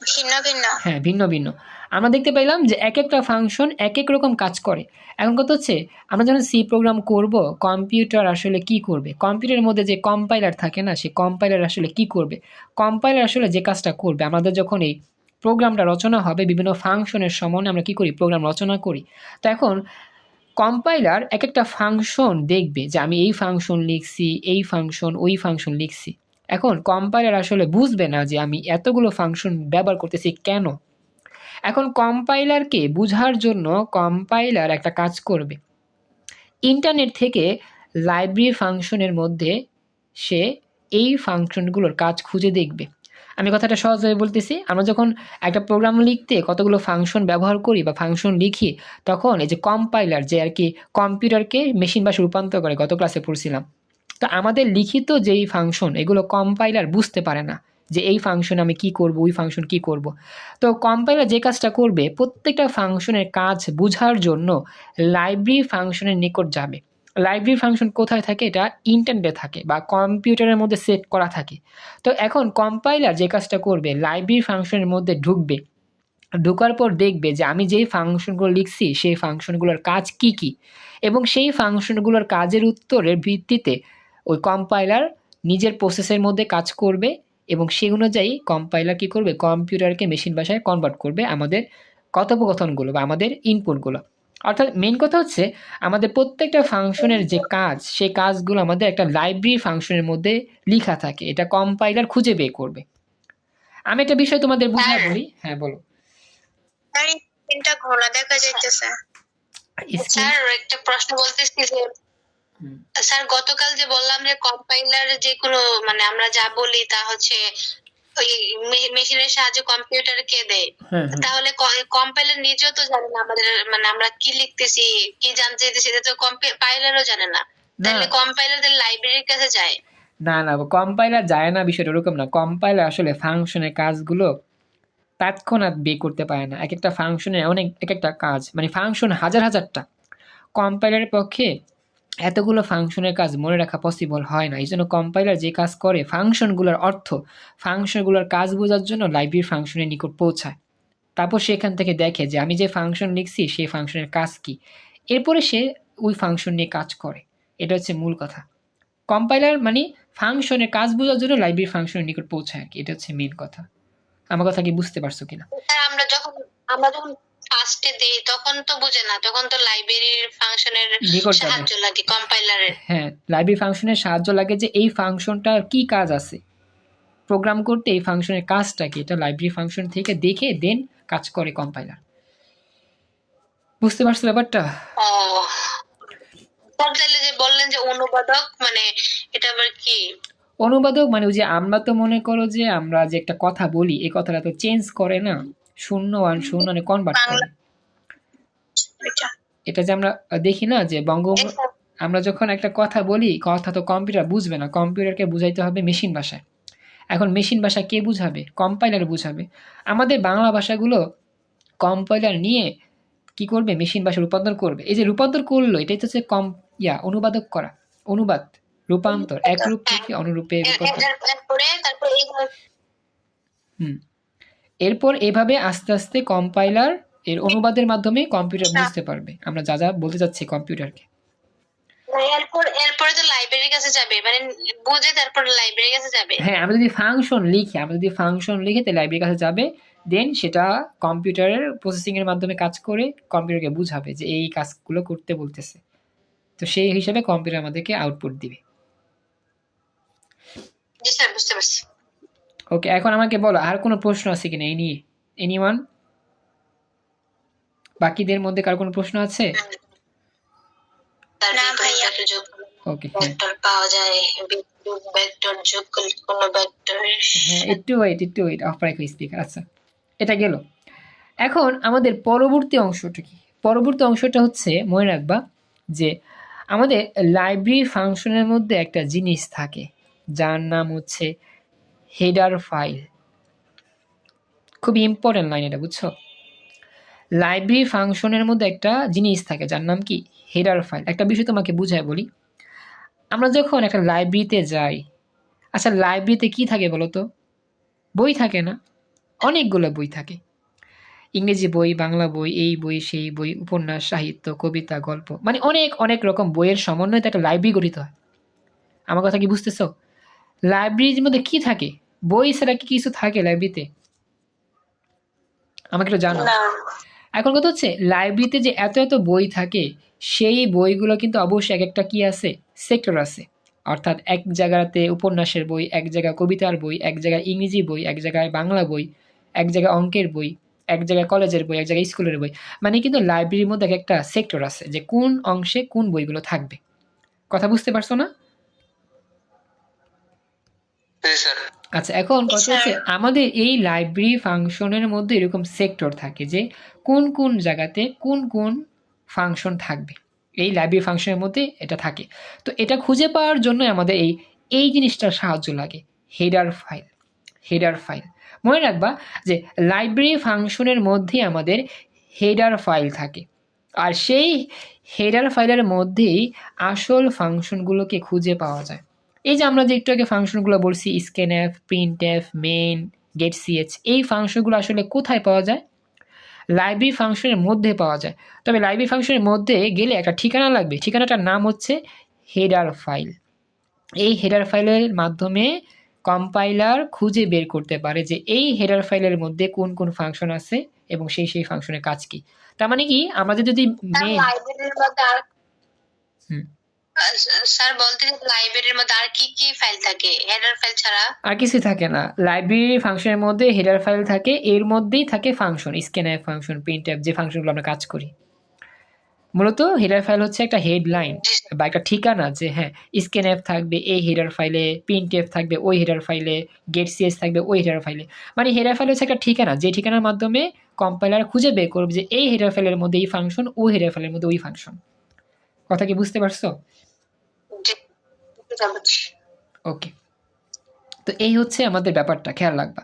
ভিন্ন ভিন্ন। হ্যাঁ, ভিন্ন ভিন্ন। আমরা দেখতে পাইলাম যে এক একটা ফাংশন এক এক রকম কাজ করে। এখন কথা হচ্ছে আমরা যখন সি প্রোগ্রাম করব, কম্পিউটার আসলে কি করবে, কম্পিউটারের মধ্যে যে কম্পাইলার থাকে না, সেই কম্পাইলার আসলে কি করবে, কম্পাইলার আসলে যে কাজটা করবে, আমাদের যখন এই প্রোগ্রামটা রচনা হবে বিভিন্ন ফাংশনের সমন্বয়ে আমরা কি করি, প্রোগ্রাম রচনা করি। তো এখন কম্পাইলার এক একটা ফাংশন দেখবে যে আমি এই ফাংশন লিখছি, এই ফাংশন, ওই ফাংশন লিখছি। এখন কম্পাইলার আসলে বুঝবে না যে আমি এতগুলো ফাংশন ব্যবহার করতেছি কেন। এখন কম্পাইলারকে বুঝার জন্য কম্পাইলার একটা কাজ করবে, ইন্টারনেট থেকে লাইব্রেরি ফাংশনের মধ্যে সে এই ফাংশনগুলোর কাজ খুঁজে দেখবে। আমি কথাটা সহজভাবে বলতেছি, আমরা যখন একটা প্রোগ্রাম লিখতে কতগুলো ফাংশন ব্যবহার করি বা ফাংশন লিখি, তখন এই যে কম্পাইলার যে আর কি কম্পিউটারকে মেশিন ভাষায় রূপান্তর করে, গত ক্লাসে পড়ছিলাম। তো আমাদের লিখিত যেই ফাংশন, এগুলো কম্পাইলার বুঝতে পারে না যে এই ফাংশন আমি কি করব, ওই ফাংশন কি করব। তো কম্পাইলার যে কাজটা করবে, প্রত্যেকটা ফাংশনের কাজ বোঝার জন্য লাইব্রেরি ফাংশনের নিকট যাবে। লাইব্রেরি ফাংশন কোথায় থাকে, এটা ইন্টারনেটে থাকে বা কম্পিউটারের মধ্যে সেট করা থাকে। তো এখন কম্পাইলার যে কাজটা করবে, লাইব্রেরি ফাংশনের মধ্যে ঢুকবে, ঢোকার পর দেখবে যে আমি যেই ফাংশনগুলো লিখছি সেই ফাংশনগুলোর কাজ কি কি, এবং সেই ফাংশনগুলোর কাজের উত্তরের ভিত্তিতে ওই কম্পাইলার নিজের প্রসেসের মধ্যে কাজ করবে, এবং সেই অনুযায়ী কম্পাইলার কী করবে, কম্পিউটারকে মেশিন ভাষায় কনভার্ট করবে আমাদের কথোপকথনগুলো বা আমাদের ইনপুটগুলো। অর্থাৎ মেন কথা হচ্ছে আমাদের প্রত্যেকটা ফাংশনের যে কাজ, সেই কাজগুলো আমাদের একটা লাইব্রেরি ফাংশনের মধ্যে লেখা থাকে, এটা কম্পাইলার খুঁজে বের করবে। আমি একটা বিষয় তোমাদের বুঝিয়ে বলি। হ্যাঁ বলো। স্ক্রিনটা ঘোলা দেখা যাইতেছে। স্যার একটা প্রশ্ন বলতেছি যে স্যার গতকাল যে বললাম যে কম্পাইলার যে কোনো মানে আমরা যা বলি তা হচ্ছে ওই মেশিনের সাহায্যে কম্পিউটারকে দেয়, হ্যাঁ হ্যাঁ তাহলে কম্পাইলার নিজেও তো জানে না আমাদের মানে আমরা কি লিখতেছি, কি জানতে চাইতেছি, এটা তো কম্পাইলারও জানে না। না তাহলে কম্পাইলার লাইব্রেরির কাছে যায়। না না কম্পাইলার যায় না, বিষয়টা ওরকম না। কম্পাইলার আসলে ফাংশনের কাজগুলো তৎক্ষণাৎ বের করতে পারে না। এক একটা ফাংশনের অনেক এক একটা কাজ, মানে ফাংশন হাজার হাজারটা। কম্পাইলারের পক্ষে এতগুলো ফাংশনের কাজ মনে রাখা পসিবল হয় না। এই জন্য কম্পাইলার যে কাজ করে, ফাংশনগুলোর অর্থ, ফাংশনগুলোর কাজ বোঝার জন্য লাইব্রেরির ফাংশনের নিকট পৌঁছায়। তারপর সেখান থেকে দেখে যে আমি যে ফাংশন লিখছি সেই ফাংশনের কাজ কি, এরপরে সে ওই ফাংশন নিয়ে কাজ করে। এটা হচ্ছে মূল কথা। কম্পাইলার মানে ফাংশনের কাজ বোঝার জন্য লাইব্রেরি ফাংশনের নিকট পৌঁছায় আর কি। এটা হচ্ছে মেন কথা। আমার কথা কি বুঝতে পারছো কিনা? আমরা যখন ফার্স্টে দেই তখন তো বুঝে না, তখন তো লাইব্রেরির ফাংশনের নিকট যাবে। সাহায্য লাগে কম্পাইলারের। হ্যাঁ, লাইব্রেরি ফাংশনের সাহায্য লাগে যে এই ফাংশনটার কি কাজ আছে, প্রোগ্রাম করতে এই ফাংশনের কাজটা কি, এটা লাইব্রেরি ফাংশন থেকে দেখে দেন কাজ করে কম্পাইলার। বুঝতে পারছো ব্যাপারটা? ও তাহলে যে বললেন যে অনুবাদক মানে এটা আবার কি? অনুবাদক মানে ওই যে আমরা তো মনে করো যে আমরা যে একটা কথা বলি, এই কথাটা তো চেঞ্জ করে না, শূন্য ওয়ান শূন্য কনভার্ট করে। এটা যে আমরা দেখি না যে বঙ্গবন্ধু, আমরা যখন একটা কথা বলি, কথা তো কম্পিউটার বুঝবে না, কম্পিউটারকে বুঝাইতে হবে মেশিন ভাষায়। এখন মেশিন ভাষা কে বুঝাবে? কম্পাইলার বুঝাবে। আমাদের বাংলা ভাষাগুলো কম্পাইলার নিয়ে কি করবে? মেশিন ভাষা রূপান্তর করবে। এই যে রূপান্তর করলো, এটাই তো হচ্ছে অনুবাদক করা, অনুবাদ, রূপান্তর, এক রূপ থেকে অনুরূপে রূপান্তর। এরপর এভাবে আস্তে আস্তে কম্পাইলার এর অনুবাদের মাধ্যমে কম্পিউটার বুঝতে পারবে আমরা যা যা বলতে যাচ্ছি কম্পিউটারকে। এরপরে তো লাইব্রেরির কাছে যাবে, মানে বুঝে তারপর লাইব্রেরির কাছে যাবে। হ্যাঁ, আমরা যদি ফাংশন লিখি তাহলে লাইব্রেরির কাছে যাবে, দেন সেটা কম্পিউটারের প্রসেসিং এর মাধ্যমে কাজ করে কম্পিউটারকে বুঝাবে যে এই কাজগুলো করতে বলতেছে। তো সেই হিসাবে কম্পিউটার আমাদেরকে আউটপুট দিবে। জি স্যার, বুঝতে পারছি। ওকে, এখন আমাকে বলো আর কোনো প্রশ্ন আছে কিনা এই নিয়ে? এনিওয়ান? বাকিদের মধ্যে কার কোনো প্রশ্ন আছে? না ভাইয়া। ওকে, ভেক্টর পাওয়া যায়, ভেক্টর যোগ করলে কোনো ভেক্টর। হ্যাঁ, একটু ওয়েট অফ রাখো স্পিকার। আচ্ছা, এটা গেল। এখন আমাদের পরবর্তী অংশটা কি? পরবর্তী অংশটা হচ্ছে মনে রাখবা যে আমাদের লাইব্রেরি ফাংশনের মধ্যে একটা জিনিস থাকে যার নাম হচ্ছে হেডার ফাইল। খুবই ইম্পর্টেন্ট লাইন এটা, বুঝছো? লাইব্রেরি ফাংশনের মধ্যে একটা জিনিস থাকে যার নাম কি? Header file. একটা বিষয় তোমাকে বুঝায় বলি। আমরা যখন একটা লাইব্রেরিতে যাই, আচ্ছা লাইব্রেরিতে কি থাকে বলো তো? বই থাকে না? অনেকগুলো বই থাকে। ইংরেজি বই, বাংলা বই, এই বই সেই বই, উপন্যাস, সাহিত্য, কবিতা, গল্প, মানে অনেক অনেক রকম বইয়ের সমন্বয়ে একটা লাইব্রেরি গঠিত হয়। আমার কথা কি বুঝতেছো? লাইব্রেরির মধ্যে কি থাকে? বই ছাড়া কি কিছু থাকে লাইব্রেরিতে? আমাকে একটু জানাও। এখন কথা হচ্ছে লাইব্রেরিতে যে এত এত বই থাকে, সেই বইগুলো কিন্তু অবশ্যই এক একটা কি আছে? সেক্টর আছে। অর্থাৎ এক জায়গাতে উপন্যাসের বই, এক জায়গায় কবিতার বই, এক জায়গায় ইংরেজি বই, এক জায়গায় বাংলা বই, এক জায়গায় অঙ্কের বই, এক জায়গায় কলেজের বই, এক জায়গায় স্কুলের বই। মানে কিন্তু লাইব্রেরির মধ্যে এক একটা সেক্টর আছে যে কোন অংশে কোন বইগুলো থাকবে। কথা বুঝতে পারছো না? আচ্ছা, এখন কথা হচ্ছে আমাদের এই লাইব্রেরি ফাংশনের মধ্যে এরকম সেক্টর থাকে যে কোন কোন জায়গাতে কোন কোন ফাংশন থাকবে। এই লাইব্রেরি ফাংশনের মধ্যে এটা থাকে। তো এটা খুঁজে পাওয়ার জন্য আমাদের এই জিনিসটার সাহায্য লাগে, হেডার ফাইল। হেডার ফাইল মনে রাখবা যে লাইব্রেরি ফাংশনের মধ্যে আমাদের হেডার ফাইল থাকে, আর সেই হেডার ফাইলের মধ্যেই আসল ফাংশনগুলোকে খুঁজে পাওয়া যায়। এই যে আমরা যে একটু আগে ফাংশনগুলো বলছি, স্ক্যানএফ, প্রিন্টএফ, মেইন, গেটসিএচ, এই ফাংশনগুলো আসলে কোথায় পাওয়া যায়? লাইব্রেরি ফাংশনের মধ্যে পাওয়া যায়। তবে লাইব্রেরি ফাংশনের মধ্যে গেলে একটা ঠিকানা লাগবে, ঠিকানাটার নাম হচ্ছে হেডার ফাইল। এই হেডার ফাইলের মাধ্যমে কম্পাইলার খুঁজে বের করতে পারে যে এই হেডার ফাইলের মধ্যে কোন কোন ফাংশন আছে এবং সেই ফাংশনের কাজ কি। তার মানে কি আমাদের যদি স্যার বলতে লাইব্রেরির মধ্যে আর কি কি ফাইল থাকে হেডার ফাইল ছাড়া? আর কিছু থাকে না। লাইব্রেরি ফাংশনের মধ্যে হেডার ফাইল থাকে, এর মধ্যেই থাকে ফাংশন, স্ক্যানএফ ফাংশন, প্রিন্টএফ, যে ফাংশনগুলো আমরা কাজ করি। মূলত হেডার ফাইল হচ্ছে একটা হেডলাইন বা একটা ঠিকানা, যে হ্যাঁ স্ক্যানএফ থাকবে এই হেডার ফাইলে, প্রিন্টএফ থাকবে ওই হেডার ফাইলে, গেট সিএস থাকবে ওই হেডার ফাইলে। মানে হেডার ফাইল হচ্ছে একটা ঠিকানা, যে ঠিকানার মাধ্যমে কম্পাইলার খুঁজে বের করবে যে এই হেডার ফাইলের মধ্যে এই ফাংশন, ওই হেডার ফাইলের মধ্যে ওই ফাংশন। কথা কি বুঝতে পারছো? ওকে, তো এই হচ্ছে আমাদের ব্যাপারটা, খেয়াল রাখবা।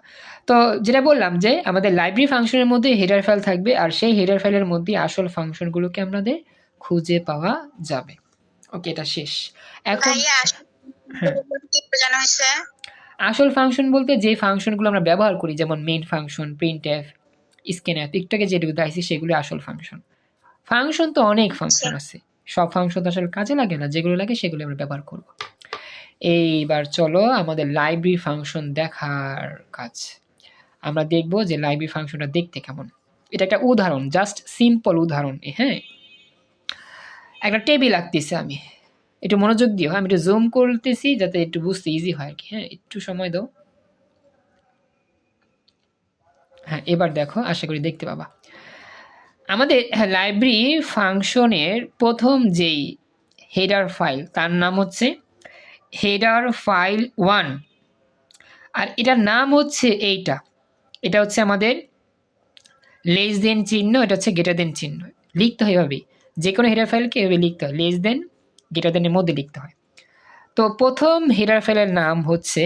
তো যেটা বললাম যে আমাদের লাইব্রেরি ফাংশনের মধ্যে হেডার ফাইল থাকবে, আর সেই হেডার ফাইলের মধ্যে আসল ফাংশনগুলোকে আমাদের খুঁজে পাওয়া যাবে। ওকে, এটা শেষ। এখন হ্যাঁ, আসল ফাংশন বলতে যে ফাংশনগুলো আমরা ব্যবহার করি, যেমন মেইন ফাংশন, প্রিন্টএফ, স্ক্যানএফ, একটাকে যেটুকু দেখাইছি সেগুলো আসল ফাংশন। ফাংশন তো অনেক ফাংশন আছে, সব ফাংশন তো আসলে কাজে লাগে না, যেগুলো লাগে সেগুলো আমরা ব্যবহার করব। এইবার চলো আমাদের লাইব্রেরি ফাংশন দেখার কাজ। আমরা দেখব যে লাইব্রেরি ফাংশনটা দেখতে কেমন। এটা একটা উদাহরণ, জাস্ট সিম্পল উদাহরণ। হ্যাঁ, একটা টেবিল আঁকতেছি আমি, একটু মনোযোগ দিও। আমি একটু জুম করতেছি যাতে একটু বুঝতে ইজি হয় আর কি। হ্যাঁ, একটু সময় দাও। হ্যাঁ, এবার দেখো, আশা করি দেখতে পাবা। আমাদের লাইব্রেরি ফাংশনের প্রথম যেই হেডার ফাইল, তার নাম হচ্ছে হেডার ফাইল 1, আর এটার নাম হচ্ছে এইটা। এটা হচ্ছে আমাদের লেস দেন চিহ্ন, এটা হচ্ছে গ্রেটার দেন চিহ্ন। লিখতে হয় এভাবেই, যে কোনো হেডার ফাইলকে এভাবে লিখতে হয়, লেস দেন গ্রেটার দেনের মধ্যে লিখতে হয়। তো প্রথম হেডার ফাইলের নাম হচ্ছে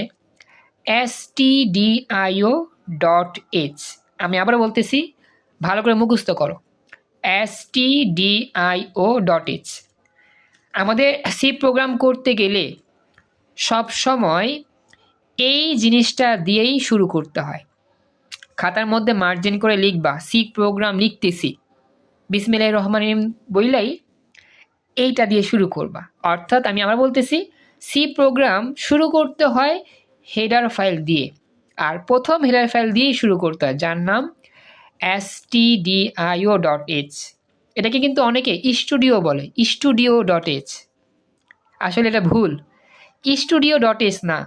stdio.h। আমি আবার বলতেছি, ভালো করে মুখস্থ করো, stdio.h। আমাদের সি প্রোগ্রাম করতে গেলে সব সময় এই জিনিসটা দিয়েই শুরু করতে হয়। খাতার মধ্যে মার্জিন করে লিখবা, সি প্রোগ্রাম লিখতেছি, বিসমিল্লাহির রহমানির রহিম বললেই এইটা দিয়ে শুরু করবা। অর্থাৎ আমি আবার বলতেছি, সি প্রোগ্রাম শুরু করতে হয় হেডার ফাইল দিয়ে, আর প্রথম হেডার ফাইল দিয়েই শুরু করতে হয়, যার নাম stdio.h। এটাকে কিন্তু অনেকে স্টুডিও বলে, studio.h। আসলে এটা ভুল, studio.h না,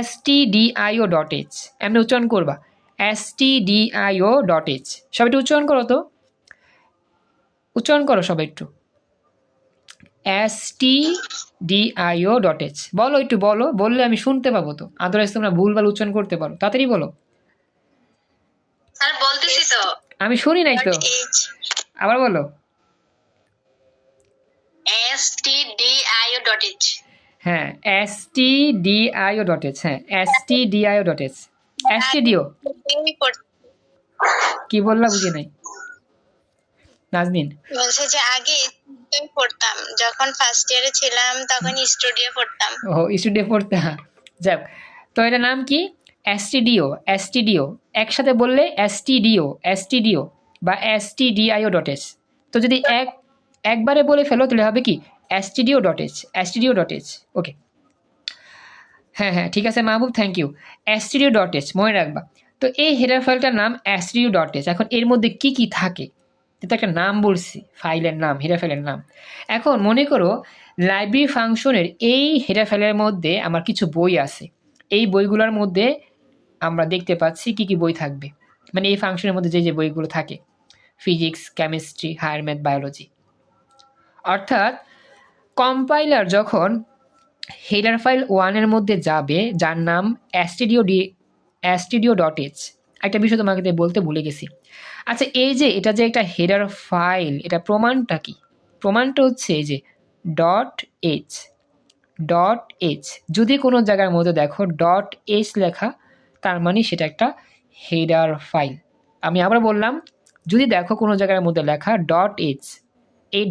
stdio.h। এমনি উচ্চারণ করবা, stdio.h। সবাই একটু উচ্চারণ করো, তো উচ্চারণ করো সবাই একটু, stdio.h বলো, একটু বলো, বললে আমি শুনতে পাবো তো, আদারওয়াইজ তোমরা ভুলভাল উচ্চারণ করতে পারো। তাড়াতাড়ি বলো। স্যার বলতেছি তো, আমি শুনি নাই তো, আবার বলো। stdio.h। হ্যাঁ, stdio.h। হ্যাঁ, stdio.h। stdio কি বললা, বুঝি নাই নাজনীন। বলছে যে আগে পড়তাম, যখন ফার্স্ট ইয়ারে ছিলাম তখন স্টুডিও পড়তাম। ও, স্টুডিও পড়তে, হ্যাঁ, যাক। তো এটার নাম কি? stdio একসাথে বললে stdio বা stdio.h। তো যদি একবারে বলে ফেলো তাহলে হবে কি stdio.h। ওকে, হ্যাঁ হ্যাঁ, ঠিক আছে মাহবুব, থ্যাংক ইউ। stdio.h মনে রাখবা। তো এই হেডার ফাইলটার নাম stdio.h। এখন এর মধ্যে কি কি থাকে, এটা একটা নাম বলছি, ফাইলের নাম, হেডার ফাইলের নাম। এখন মনে করো লাইব্রেরি ফাংশনের এই হেডার ফাইলের মধ্যে আমার কিছু বই আছে, এই বইগুলোর মধ্যে আমরা দেখতে পাচ্ছি কি কি বই থাকবে, মানে এই ফাংশনের মধ্যে যে যে বইগুলো থাকে, physics, chemistry, higher math, biology. অর্থাৎ কম্পাইলার যখন হেডার ফাইল 1 এর মধ্যে যাবে, যার নাম stdio.h। একটা বিষয় তোমাকে বলতে ভুলে গেছি। আচ্ছা, এই যে এটা যে একটা হেডার ফাইল, এটা প্রমাণটা কি? প্রমাণটা হচ্ছে এই যে .h। যদি কোনো জায়গার মধ্যে দেখো .h লেখা, তার মানে সেটা একটা হেডার ফাইল। আমি আবার বললাম, যদি দেখো কোনো জায়গার মধ্যে লেখা .h, এই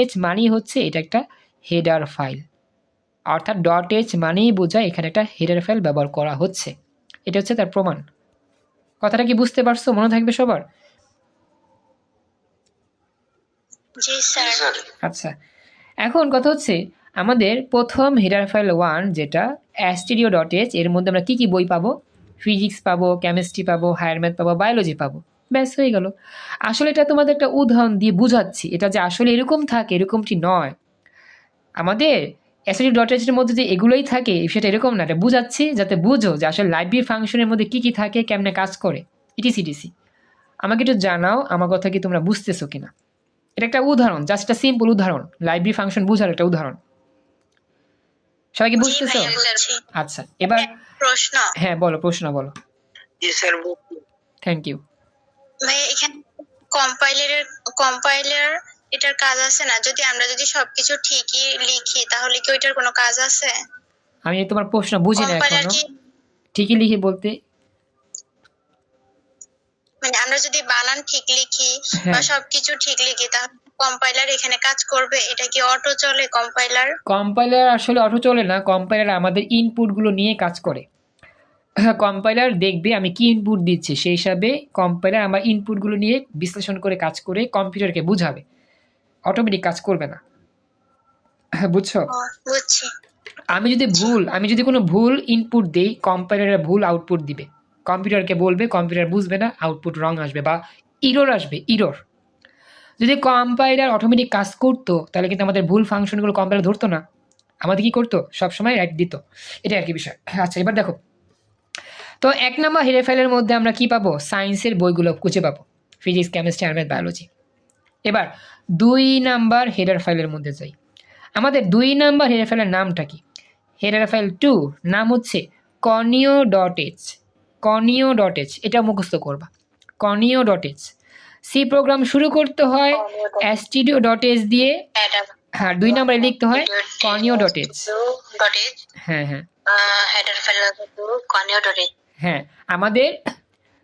.h মানেই হচ্ছে এটা একটা হেডার ফাইল। অর্থাৎ .h মানেই বোঝায় এখানে একটা হেডার ফাইল ব্যবহার করা হচ্ছে। এটা হচ্ছে তার প্রমাণ। কথাটা কি বুঝতে পারছো? মনে থাকবে সবার? জি স্যার। আচ্ছা, এখন কথা হচ্ছে আমাদের প্রথম হেডার ফাইল 1 যেটা stdio.h, এর মধ্যে আমরা কি কি বই পাবো? ফিজিক্স পাবো, কেমিস্ট্রি পাবো, হায়ার ম্যাথ পাবো, বায়োলজি পাবো। ব্যাস, হয়ে গেল। আসলে এটা তোমাদের একটা উদাহরণ দিয়ে বুঝাচ্ছি, এটা যে আসলে এরকম থাকে এরকমটি নয়। আমাদের stdio.h এর মধ্যে যে এগুলোই থাকে সেটা এরকম না, এটা বুঝাচ্ছি যাতে বুঝো যে আসলে লাইব্রেরি ফাংশনের মধ্যে কি কি থাকে, কেমনে কাজ করে, ইটিসি। আমাকে একটু জানাও আমার কথা কি তোমরা বুঝতেছো কিনা। এটা একটা উদাহরণ, জাস্ট একটা সিম্পল উদাহরণ, লাইব্রেরি ফাংশন বোঝার একটা উদাহরণ। সবাই কি জি বুঝতেছো? ভাইয়া বুঝছি। আচ্ছা, এবার প্রশ্ন হ্যাঁ বলো, প্রশ্ন বলো। জি স্যার। Thank you. ভাইয়া এখানে কম্পাইলার এটার কাজ আছে না? আমরা যদি সবকিছু ঠিকই লিখি তাহলে কি ওইটার কোনো কাজ আছে? আমি তোমার প্রশ্ন বুঝি না কম্পাইলার এখনো। কি ঠিকই লিখি বলতে? আমরা যদি বানান ঠিক লিখি বা হ্যাঁ, সবকিছু ঠিক লিখি তাহলে কম্পাইলার এখানে কাজ করবে? এটা কি অটো চলে কম্পাইলার? কম্পাইলার আসলে অটো চলে না, কম্পাইলার আমাদের ইনপুটগুলো নিয়ে কাজ করে। কম্পাইলার দেখবে আমি কি ইনপুট দিচ্ছি, সেই হিসাবে কম্পাইলার আমার ইনপুটগুলো নিয়ে বিশ্লেষণ করে কাজ করে কম্পিউটারকে বুঝাবে, অটোমেটিক কাজ করবে না। বুঝছো? বুঝছি। আমি যদি কোনো ভুল ইনপুট দিই, কম্পাইলারে ভুল আউটপুট দিবে, কম্পিউটারকে বলবে, কম্পিউটার বুঝবে না, আউটপুট রং আসবে বা ইরর আসবে, ইরর। যদি কম্পাইলার অটোমেটিক কাজ করতো তাহলে কিন্তু আমাদের ভুল ফাংশনগুলো কম্পাইলার ধরতো না, আমাদের কি করতো, সবসময় রাইট দিত। এটা আর কি বিষয়। আচ্ছা, এবার দেখো তো 1 নম্বর হেডার ফাইলের মধ্যে আমরা কি পাবো, সায়েন্সের বইগুলো খুঁজে পাবো, ফিজিক্স, কেমিস্ট্রি আর ম্যাথ, বায়োলজি। এবার 2 নাম্বার হেডার ফাইলের মধ্যে যাই। আমাদের 2 নাম্বার হেডার ফাইলের নামটা কি? হেডার ফাইল 2 নাম হচ্ছে conio.h। conio.h এটা মুখস্থ করবা, conio.h। সি প্রোগ্রাম শুরু করতে হয় studio.h দিয়ে, হ্যাঁ 2 নম্বরে লিখতে হয় conio.h। হ্যাঁ হ্যাঁ হেডার ফাইল conio.h। হ্যাঁ, আমাদের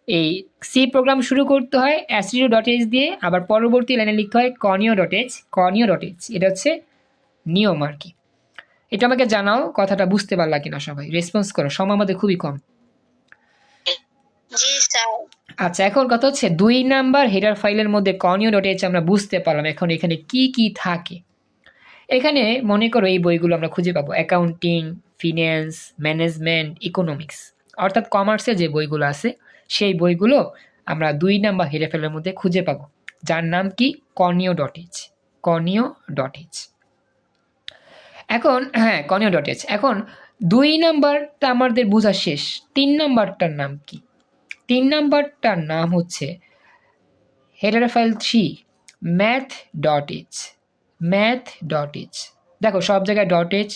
এই সি প্রোগ্রাম শুরু করতে হয় studio.h দিয়ে, আবার পরবর্তী লাইনে লিখতে হয় conio.h। conio.h এটা হচ্ছে নিয়ম আর কি। এটা আমাকে জানাও কথাটা বুঝতে পারলা কিনা, সবাই রেসপন্স করো, সময় আমাদের খুবই কম। জি স্যার। আচ্ছা, এখন কথা হচ্ছে 2 নাম্বার হেডার ফাইলের মধ্যে conio.h আমরা বুঝতে পারলাম, এখন এখানে কি কি থাকে। এখানে মনে করো এই বইগুলো আমরা খুঁজে পাবো, অ্যাকাউন্টিং, ফিন্যান্স, ম্যানেজমেন্ট, ইকোনমিক্স, অর্থাৎ কমার্সের যে বইগুলো আছে সেই বইগুলো আমরা 2 নাম্বার হেডার ফাইলের মধ্যে খুঁজে পাবো, যার নাম কি conio.h। conio.h। এখন হ্যাঁ conio.h। এখন 2 নাম্বারটা আমাদের বোঝা শেষ, 3 নাম্বারটার নাম কি? 3 নাম্বারটার নাম হচ্ছে হেডার ফাইল 3 math.h। math.h দেখো সব জায়গায় .h.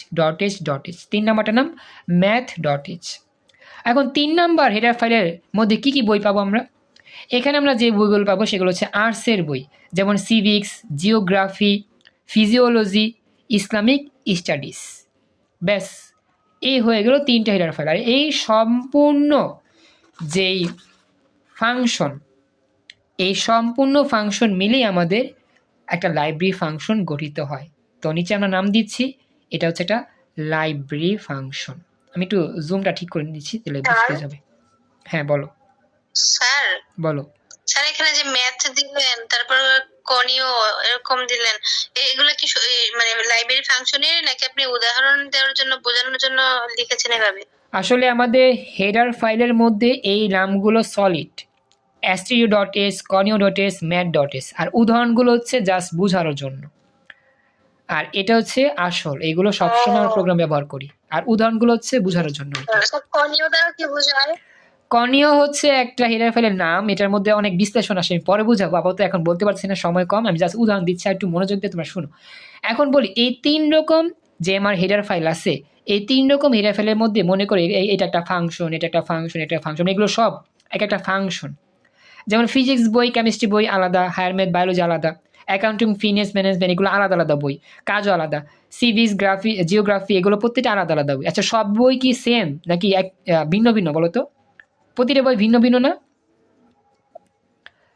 3 নাম্বারটার নাম math.h। এখন 3 নাম্বার হেডার ফাইলের মধ্যে কি কি বই পাবো আমরা? এখানে আমরা যে বইগুলো পাবো সেগুলো হচ্ছে আর্টসের বই, যেমন civics, geography, physiology, Islamic studies. ব্যাস, এই হয়ে গেল 3টা হেডার ফাইল। আর এই সম্পূর্ণ যেই ফাংশন, এই সম্পূর্ণ ফাংশন মিলেই আমাদের একটা লাইব্রেরি ফাংশন গঠিত হয়। তো নিচে আমরা নাম দিচ্ছি, এটা হচ্ছে একটা লাইব্রেরি ফাংশন। আমি একটু জুমটা ঠিক করে নিচ্ছি, তাহলে বুঝতে যাবে। হ্যাঁ বলো। স্যার বলো। স্যার এখানে যে ম্যাথ দিলেন, তারপর কনিও এরকম দিলেন, এগুলো কি লাইব্রেরি ফাংশনের নাকি আপনি উদাহরণ দেওয়ার জন্য, বোঝানোর জন্য লিখেছেন এভাবে? আসলে আমাদের হেডার ফাইলের মধ্যে এই নামগুলো সলিড, studio.h, conio.h, math.h, আর উদাহরণগুলো হচ্ছে জাস্ট বোঝানোর জন্য। আর এটা হচ্ছে আসল, এগুলো সবসময় আমরা প্রোগ্রাম ব্যবহার করি, আর উদাহরণগুলো হচ্ছে বোঝানোর জন্য। কনিও দ্বারা কি বোঝায়? কনিও হচ্ছে একটা হেডার ফাইলের নাম, এটার মধ্যে অনেক বিশ্লেষণ আসে, আমি পরে বুঝাবো, আপাতত এখন বলতে পারছি না, সময় কম, আমি জাস্ট উদাহরণ দিচ্ছি, একটু মনোযোগ দিয়ে তোমরা শুনো। এখন বলি এই 3 রকম যে আমার হেডার ফাইল আছে, এই 3 রকম হেডার ফাইলের মধ্যে মনে করে এটা একটা ফাংশন, এটা একটা ফাংশন, এটা একটা ফাংশন, এগুলো সব এক একটা ফাংশন। যেমন ফিজিক্স বই, কেমিস্ট্রি বই আলাদা, হায়ার ম্যাথ, বায়োলজি আলাদা, অ্যাকাউন্টিং, ফিন্যান্স, ম্যানেজমেন্ট এগুলো আলাদা আলাদা বই, কাজও আলাদা, সিভিক্স, জিওগ্রাফি এগুলো প্রত্যেকটা আলাদা আলাদা বই। আচ্ছা, সব বই কি সেম নাকি এক ভিন্ন ভিন্ন বলো তো? প্রতিটা বই ভিন্ন ভিন্ন না?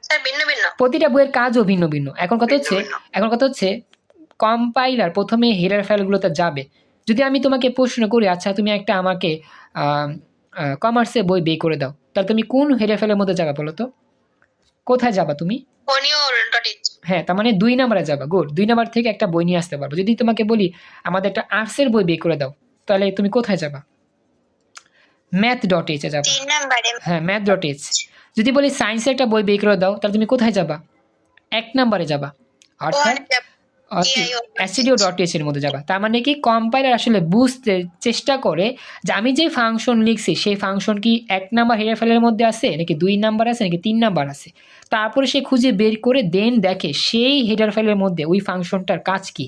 স্যার ভিন্ন ভিন্ন। প্রতিটা বইয়ের কাজও ভিন্ন ভিন্ন। এখন কথা হচ্ছে কম্পাইলার প্রথমে হেডার ফাইলগুলোতে যাবে। যদি আমি তোমাকে প্রশ্ন করি, আচ্ছা তুমি একটা আমাকে কমার্সের বই বের করে দাও, তাহলে তুমি কোন হেডার ফাইলের মধ্যে যাবা বলো তো? কোথায় যাবা তুমি? conio.h। হ্যাঁ, তার মানে 2 নাম্বারে যাবা। গুড, 2 নাম্বার থেকে একটা বই নিয়ে আসতে পারবো। যদি তোমাকে বলি আমাদের একটা আর্টসের বই বের করে দাও, তাহলে তুমি কোথায় যাবা? math.h এ যাবা। 3 নম্বরে। হ্যাঁ, math.h। যদি বলি সায়েন্সের একটা বই বের করে দাও, তাহলে তুমি কোথায় যাবা? 1 নাম্বারে যাবা। অর্থাৎ AIO.sh ডট এর মধ্যে যাবা। তার মানে কি কম্পাইলার আসলে বুঝতে চেষ্টা করে যে আমি যে ফাংশন লিখছি সেই ফাংশন কি 1 নাম্বার হেডার ফাইলের মধ্যে আছে নাকি 2 নাম্বার আছে নাকি 3 নাম্বার আছে। তারপরে সে খুঁজে বের করে দেন দেখে সেই হেডার ফাইলের মধ্যে ওই ফাংশনটার কাজ কি।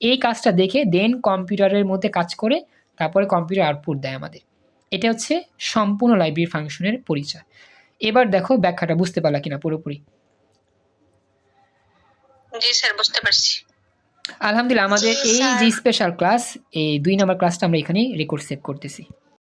এই কাজটা দেখে দেন কম্পিউটারের মধ্যে কাজ করে তারপরে কম্পিউটার আউটপুট দেয় আমাদের। এটা হচ্ছে সম্পূর্ণ লাইব্রেরি ফাংশনের পরিচয়। এবার দেখো ব্যাখ্যাটা বুঝতে পারলা কিনা পুরোপুরি? জি স্যার, বুঝতে পারছি। আলহামদুলিল্লাহ, আমাদের এই যে স্পেশাল ক্লাস, এই 2 নাম্বার ক্লাসটা আমরা এখানেই রেকর্ড সেভ করতেছি।